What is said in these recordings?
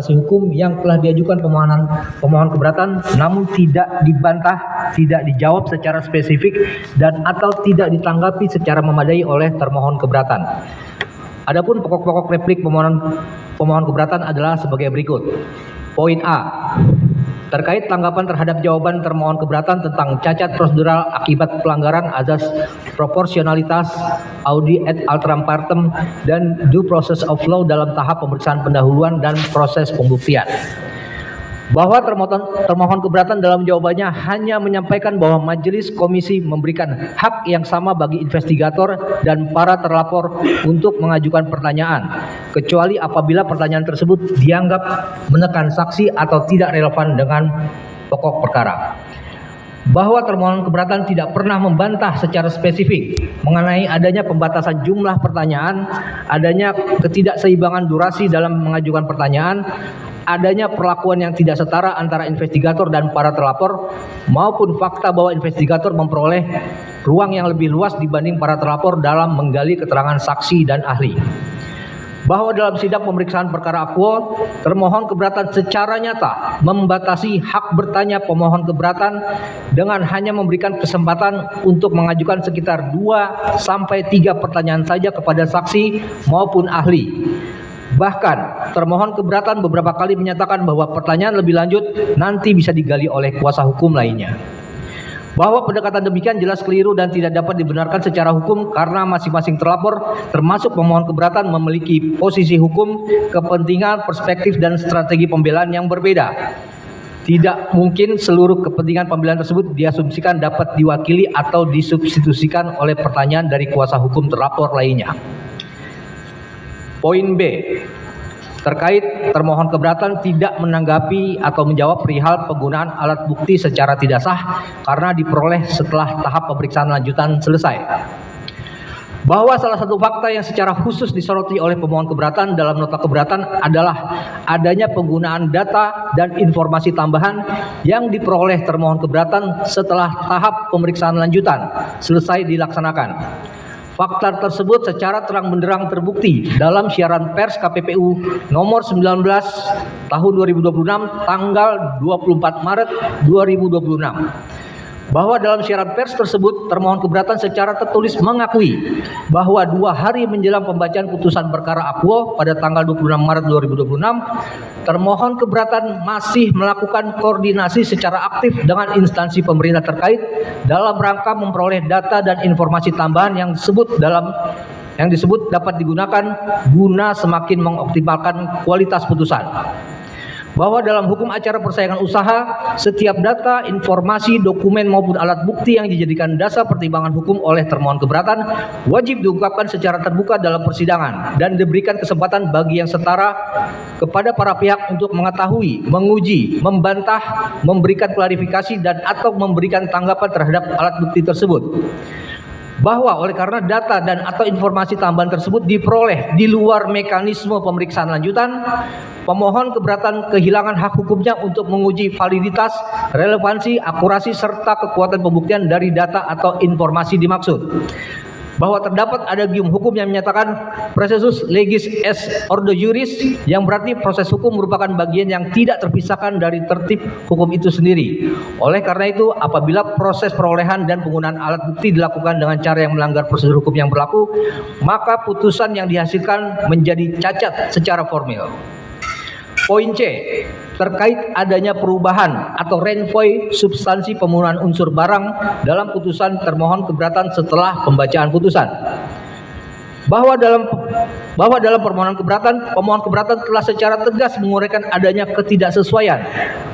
hukum yang telah diajukan pemohon keberatan namun tidak dibantah, tidak dijawab secara spesifik dan atau tidak ditanggapi secara memadai oleh termohon keberatan. Adapun pokok-pokok replik pemohon keberatan adalah sebagai berikut. Poin A. Terkait tanggapan terhadap jawaban termohon keberatan tentang cacat prosedural akibat pelanggaran azas proporsionalitas, audi et alteram partem, dan due process of law dalam tahap pemeriksaan pendahuluan dan proses pembuktian. Bahwa termohon keberatan dalam jawabannya hanya menyampaikan bahwa majelis komisi memberikan hak yang sama bagi investigator dan para terlapor untuk mengajukan pertanyaan, kecuali apabila pertanyaan tersebut dianggap menekan saksi atau tidak relevan dengan pokok perkara. Bahwa termohon keberatan tidak pernah membantah secara spesifik mengenai adanya pembatasan jumlah pertanyaan, adanya ketidakseimbangan durasi dalam mengajukan pertanyaan, adanya perlakuan yang tidak setara antara investigator dan para terlapor, maupun fakta bahwa investigator memperoleh ruang yang lebih luas dibanding para terlapor dalam menggali keterangan saksi dan ahli. Bahwa dalam sidang pemeriksaan perkara akuo, termohon keberatan secara nyata membatasi hak bertanya pemohon keberatan dengan hanya memberikan kesempatan untuk mengajukan sekitar 2 sampai 3 pertanyaan saja kepada saksi maupun ahli. Bahkan termohon keberatan beberapa kali menyatakan bahwa pertanyaan lebih lanjut nanti bisa digali oleh kuasa hukum lainnya. Bahwa pendekatan demikian jelas keliru dan tidak dapat dibenarkan secara hukum karena masing-masing terlapor termasuk pemohon keberatan memiliki posisi hukum, kepentingan, perspektif, dan strategi pembelaan yang berbeda. Tidak mungkin seluruh kepentingan pembelaan tersebut diasumsikan dapat diwakili atau disubstitusikan oleh pertanyaan dari kuasa hukum terlapor lainnya. Poin B. Terkait termohon keberatan tidak menanggapi atau menjawab perihal penggunaan alat bukti secara tidak sah karena diperoleh setelah tahap pemeriksaan lanjutan selesai. Bahwa salah satu fakta yang secara khusus disoroti oleh pemohon keberatan dalam nota keberatan adalah adanya penggunaan data dan informasi tambahan yang diperoleh termohon keberatan setelah tahap pemeriksaan lanjutan selesai dilaksanakan. Fakta tersebut secara terang benderang terbukti dalam siaran pers KPPU nomor 19 tahun 2026 tanggal 24 Maret 2026. Bahwa dalam siaran pers tersebut termohon keberatan secara tertulis mengakui bahwa 2 hari menjelang pembacaan putusan perkara akuo pada tanggal 26 Maret 2026, termohon keberatan masih melakukan koordinasi secara aktif dengan instansi pemerintah terkait dalam rangka memperoleh data dan informasi tambahan yang disebut dapat digunakan guna semakin mengoptimalkan kualitas putusan. Bahwa dalam hukum acara persaingan usaha, setiap data, informasi, dokumen maupun alat bukti yang dijadikan dasar pertimbangan hukum oleh termohon keberatan wajib diungkapkan secara terbuka dalam persidangan dan diberikan kesempatan bagi yang setara kepada para pihak untuk mengetahui, menguji, membantah, memberikan klarifikasi dan atau memberikan tanggapan terhadap alat bukti tersebut. Bahwa oleh karena data dan atau informasi tambahan tersebut diperoleh di luar mekanisme pemeriksaan lanjutan, pemohon keberatan kehilangan hak hukumnya untuk menguji validitas, relevansi, akurasi, serta kekuatan pembuktian dari data atau informasi dimaksud. Bahwa terdapat adagium hukum yang menyatakan processus legis est ordo juris, yang berarti proses hukum merupakan bagian yang tidak terpisahkan dari tertib hukum itu sendiri. Oleh karena itu, apabila proses perolehan dan penggunaan alat bukti dilakukan dengan cara yang melanggar prosedur hukum yang berlaku, maka putusan yang dihasilkan menjadi cacat secara formil. Poin C. Terkait adanya perubahan atau renvoy substansi pemenuhan unsur barang dalam putusan termohon keberatan setelah pembacaan putusan. Bahwa dalam permohonan keberatan, pemohon keberatan telah secara tegas menguraikan adanya ketidaksesuaian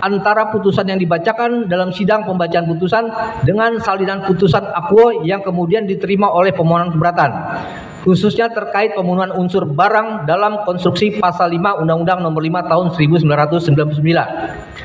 antara putusan yang dibacakan dalam sidang pembacaan putusan dengan salinan putusan akuo yang kemudian diterima oleh pemohon keberatan, khususnya terkait pemenuhan unsur barang dalam konstruksi pasal 5 Undang-Undang Nomor 5 Tahun 1999.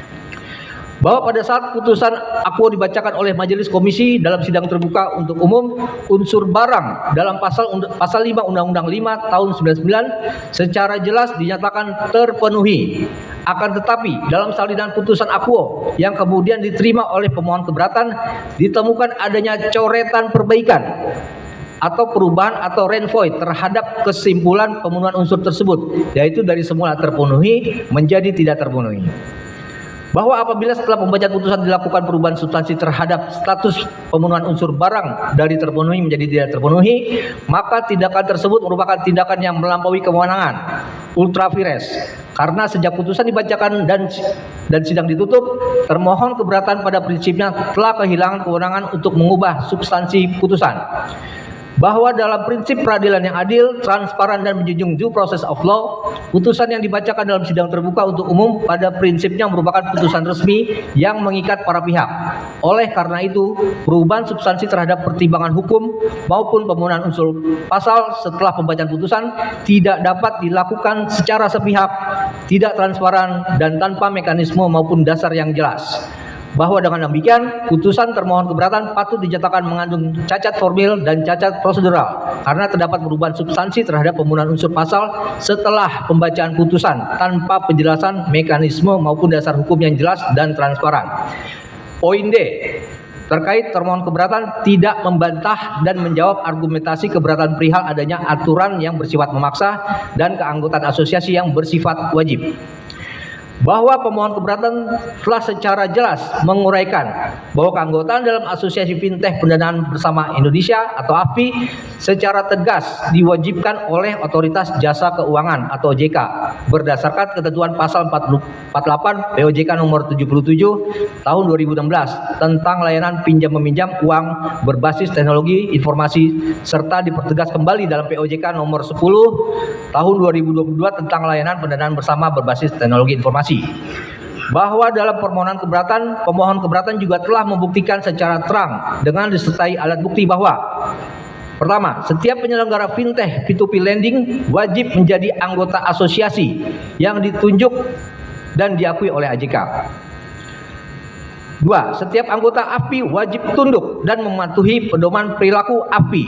Bahwa pada saat putusan akuo dibacakan oleh majelis komisi dalam sidang terbuka untuk umum, unsur barang dalam pasal 5 Undang-Undang 5 Tahun 1999 secara jelas dinyatakan terpenuhi. Akan tetapi dalam salinan putusan akuo yang kemudian diterima oleh pemohon keberatan ditemukan adanya coretan perbaikan atau perubahan atau renvoy terhadap kesimpulan pemenuhan unsur tersebut, yaitu dari semula terpenuhi menjadi tidak terpenuhi. Bahwa apabila setelah pembacaan putusan dilakukan perubahan substansi terhadap status pemenuhan unsur barang dari terpenuhi menjadi tidak terpenuhi, maka tindakan tersebut merupakan tindakan yang melampaui kewenangan ultra vires. Karena sejak putusan dibacakan dan sidang ditutup, termohon keberatan pada prinsipnya telah kehilangan kewenangan untuk mengubah substansi putusan. Bahwa dalam prinsip peradilan yang adil, transparan, dan menjunjung due process of law, putusan yang dibacakan dalam sidang terbuka untuk umum pada prinsipnya merupakan putusan resmi yang mengikat para pihak. Oleh karena itu, perubahan substansi terhadap pertimbangan hukum maupun pemenuhan unsur pasal setelah pembacaan putusan tidak dapat dilakukan secara sepihak, tidak transparan, dan tanpa mekanisme maupun dasar yang jelas. Bahwa dengan demikian, putusan termohon keberatan patut dinyatakan mengandung cacat formil dan cacat prosedural karena terdapat perubahan substansi terhadap pemenuhan unsur pasal setelah pembacaan putusan tanpa penjelasan mekanisme maupun dasar hukum yang jelas dan transparan. Poin D. Terkait termohon keberatan tidak membantah dan menjawab argumentasi keberatan perihal adanya aturan yang bersifat memaksa dan keanggotaan asosiasi yang bersifat wajib. Bahwa pemohon keberatan telah secara jelas menguraikan bahwa keanggotaan dalam Asosiasi Fintech Pendanaan Bersama Indonesia atau AFPI secara tegas diwajibkan oleh Otoritas Jasa Keuangan atau OJK berdasarkan ketentuan pasal 48 POJK nomor 77 tahun 2016 tentang layanan pinjam meminjam uang berbasis teknologi informasi serta dipertegas kembali dalam POJK nomor 10 tahun 2022 tentang layanan pendanaan bersama berbasis teknologi informasi. Bahwa dalam permohonan keberatan, pemohon keberatan juga telah membuktikan secara terang dengan disertai alat bukti bahwa pertama, setiap penyelenggara fintech P2P lending wajib menjadi anggota asosiasi yang ditunjuk dan diakui oleh AJK. Dua, setiap anggota AFPI wajib tunduk dan mematuhi pedoman perilaku AFPI.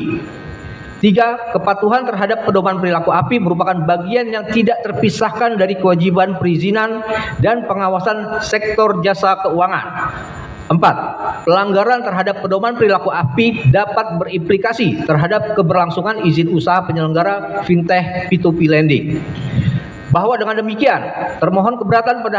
Tiga, kepatuhan terhadap pedoman perilaku AFPI merupakan bagian yang tidak terpisahkan dari kewajiban perizinan dan pengawasan sektor jasa keuangan. Empat, pelanggaran terhadap pedoman perilaku AFPI dapat berimplikasi terhadap keberlangsungan izin usaha penyelenggara fintech P2P lending. Bahwa dengan demikian, termohon keberatan pada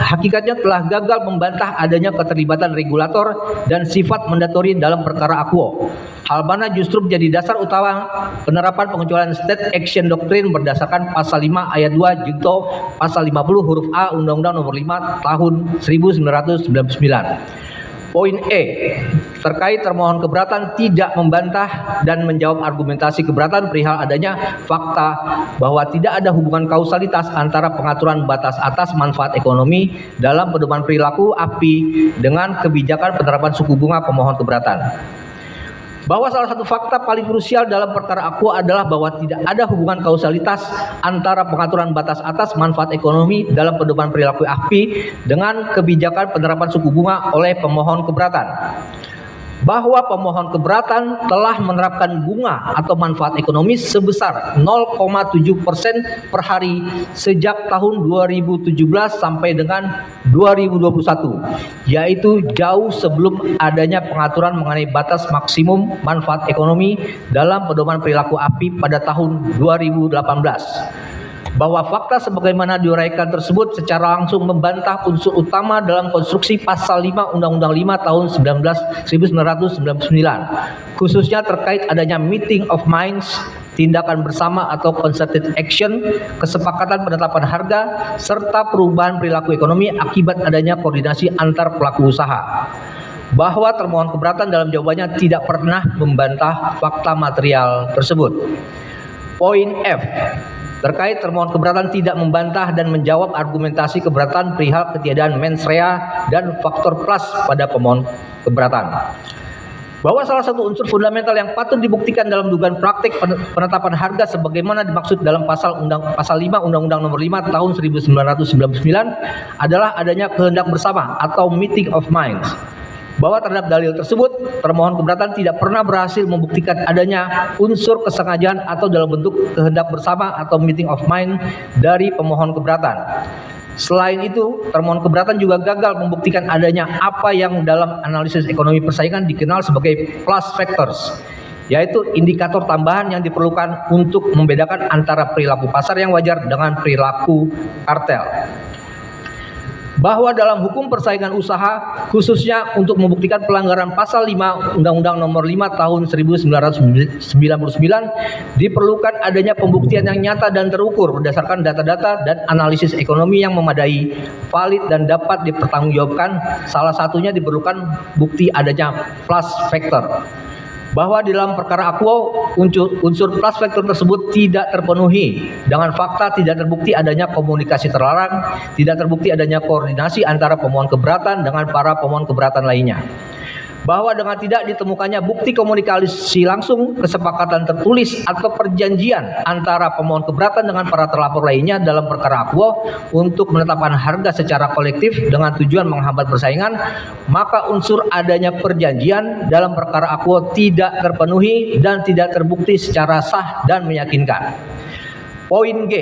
hakikatnya telah gagal membantah adanya keterlibatan regulator dan sifat mandatori dalam perkara Akuo. Hal mana justru menjadi dasar utama penerapan pengecualian State Action Doctrine berdasarkan pasal 5 ayat 2 junto pasal 50 huruf A Undang-Undang Nomor 5 Tahun 1999. Poin E. Terkait termohon keberatan tidak membantah dan menjawab argumentasi keberatan perihal adanya fakta bahwa tidak ada hubungan kausalitas antara pengaturan batas atas manfaat ekonomi dalam pedoman perilaku AFPI dengan kebijakan penerapan suku bunga pemohon keberatan. Bahwa salah satu fakta paling krusial dalam perkara Akuo adalah bahwa tidak ada hubungan kausalitas antara pengaturan batas atas manfaat ekonomi dalam pedoman perilaku AFPI dengan kebijakan penerapan suku bunga oleh pemohon keberatan. Bahwa pemohon keberatan telah menerapkan bunga atau manfaat ekonomi sebesar 0,7% per hari sejak tahun 2017 sampai dengan 2021, yaitu jauh sebelum adanya pengaturan mengenai batas maksimum manfaat ekonomi dalam pedoman perilaku AFPI pada tahun 2018. Bahwa fakta sebagaimana diuraikan tersebut secara langsung membantah unsur utama dalam konstruksi pasal 5 Undang-Undang 5 tahun 1999, khususnya terkait adanya meeting of minds, tindakan bersama atau concerted action, kesepakatan penetapan harga, serta perubahan perilaku ekonomi akibat adanya koordinasi antar pelaku usaha. Bahwa termohon keberatan dalam jawabannya tidak pernah membantah fakta material tersebut. Poin F. Terkait termohon keberatan tidak membantah dan menjawab argumentasi keberatan perihal ketiadaan mens rea dan faktor plus pada pemohon keberatan. Bahwa salah satu unsur fundamental yang patut dibuktikan dalam dugaan praktik penetapan harga sebagaimana dimaksud dalam pasal 5 Undang-Undang Nomor 5 Tahun 1999 adalah adanya kehendak bersama atau meeting of minds. Bahwa terhadap dalil tersebut, termohon keberatan tidak pernah berhasil membuktikan adanya unsur kesengajaan atau dalam bentuk kehendak bersama atau meeting of mind dari pemohon keberatan. Selain itu, termohon keberatan juga gagal membuktikan adanya apa yang dalam analisis ekonomi persaingan dikenal sebagai plus factors, yaitu indikator tambahan yang diperlukan untuk membedakan antara perilaku pasar yang wajar dengan perilaku kartel. Bahwa dalam hukum persaingan usaha, khususnya untuk membuktikan pelanggaran pasal 5 Undang-Undang Nomor 5 Tahun 1999, diperlukan adanya pembuktian yang nyata dan terukur berdasarkan data-data dan analisis ekonomi yang memadai, valid dan dapat dipertanggungjawabkan. Salah satunya diperlukan bukti adanya plus factor. Bahwa di dalam perkara akuo unsur plus factor tersebut tidak terpenuhi dengan fakta tidak terbukti adanya komunikasi terlarang, tidak terbukti adanya koordinasi antara pemohon keberatan dengan para pemohon keberatan lainnya. Bahwa dengan tidak ditemukannya bukti komunikasi langsung, kesepakatan tertulis atau perjanjian antara pemohon keberatan dengan para terlapor lainnya dalam perkara akuo untuk menetapkan harga secara kolektif dengan tujuan menghambat persaingan, maka unsur adanya perjanjian dalam perkara akuo tidak terpenuhi dan tidak terbukti secara sah dan meyakinkan. Poin G,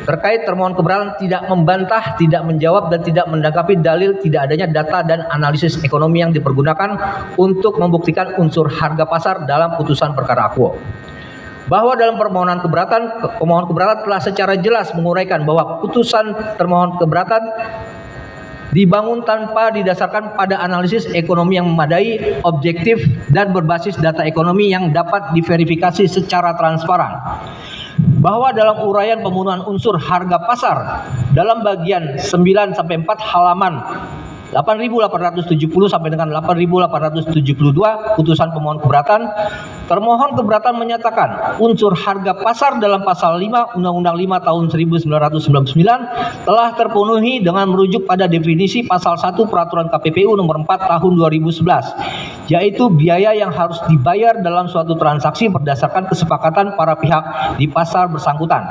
terkait termohon keberatan tidak membantah, tidak menjawab, dan tidak menanggapi dalil tidak adanya data dan analisis ekonomi yang dipergunakan untuk membuktikan unsur harga pasar dalam putusan perkara akuo. Bahwa dalam permohonan keberatan, pemohon keberatan telah secara jelas menguraikan bahwa putusan termohon keberatan dibangun tanpa didasarkan pada analisis ekonomi yang memadai, objektif, dan berbasis data ekonomi yang dapat diverifikasi secara transparan. Bahwa dalam uraian pemenuhan unsur harga pasar dalam bagian 9-4 halaman 8.870 sampai dengan 8.872 putusan pemohon keberatan, termohon keberatan menyatakan unsur harga pasar dalam pasal 5 Undang-Undang 5 Tahun 1999 telah terpenuhi dengan merujuk pada definisi pasal 1 Peraturan KPPU Nomor 4 Tahun 2011, yaitu biaya yang harus dibayar dalam suatu transaksi berdasarkan kesepakatan para pihak di pasar bersangkutan.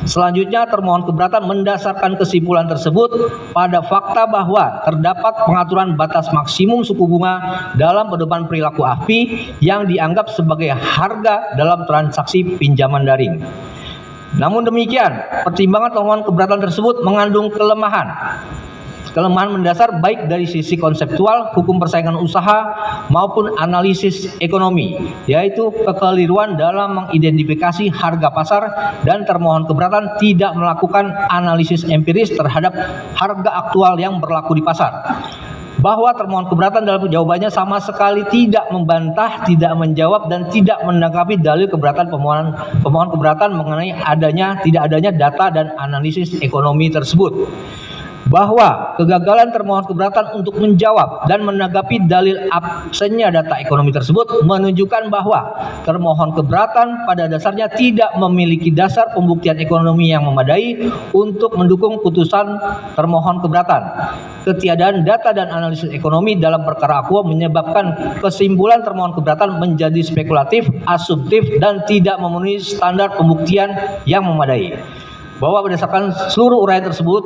Selanjutnya, termohon keberatan mendasarkan kesimpulan tersebut pada fakta bahwa terdapat pengaturan batas maksimum suku bunga dalam pedoman perilaku AFPI yang dianggap sebagai harga dalam transaksi pinjaman daring. Namun demikian, pertimbangan termohon keberatan tersebut mengandung kelemahan mendasar baik dari sisi konseptual, hukum persaingan usaha maupun analisis ekonomi, yaitu kekeliruan dalam mengidentifikasi harga pasar dan termohon keberatan tidak melakukan analisis empiris terhadap harga aktual yang berlaku di pasar. Bahwa termohon keberatan dalam jawabannya sama sekali tidak membantah, tidak menjawab, dan tidak menanggapi dalil keberatan pemohon keberatan mengenai tidak adanya data dan analisis ekonomi tersebut. Bahwa kegagalan termohon keberatan untuk menjawab dan menanggapi dalil absennya data ekonomi tersebut menunjukkan bahwa termohon keberatan pada dasarnya tidak memiliki dasar pembuktian ekonomi yang memadai untuk mendukung putusan termohon keberatan. Ketiadaan data dan analisis ekonomi dalam perkara akuo menyebabkan kesimpulan termohon keberatan menjadi spekulatif, asumtif, dan tidak memenuhi standar pembuktian yang memadai. Bahwa berdasarkan seluruh uraian tersebut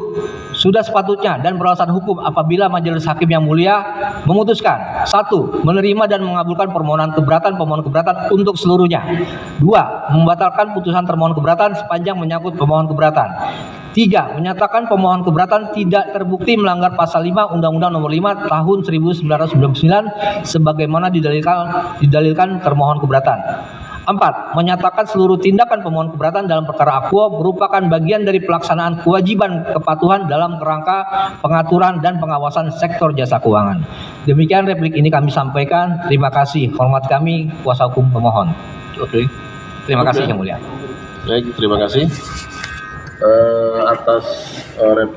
sudah sepatutnya dan beralasan hukum apabila majelis hakim yang mulia memutuskan: 1. Menerima dan mengabulkan permohonan keberatan pemohon keberatan untuk seluruhnya. 2. Membatalkan putusan termohon keberatan sepanjang menyangkut pemohon keberatan. 3. Menyatakan pemohon keberatan tidak terbukti melanggar pasal 5 Undang-Undang Nomor 5 Tahun 1999 sebagaimana didalilkan termohon keberatan. 4. Menyatakan seluruh tindakan pemohon keberatan dalam perkara akuo merupakan bagian dari pelaksanaan kewajiban kepatuhan dalam kerangka pengaturan dan pengawasan sektor jasa keuangan. Demikian replik ini kami sampaikan. Terima kasih. Hormat kami, kuasa hukum pemohon. Oke. Terima kasih Yang Mulia. Baik, terima kasih atas replik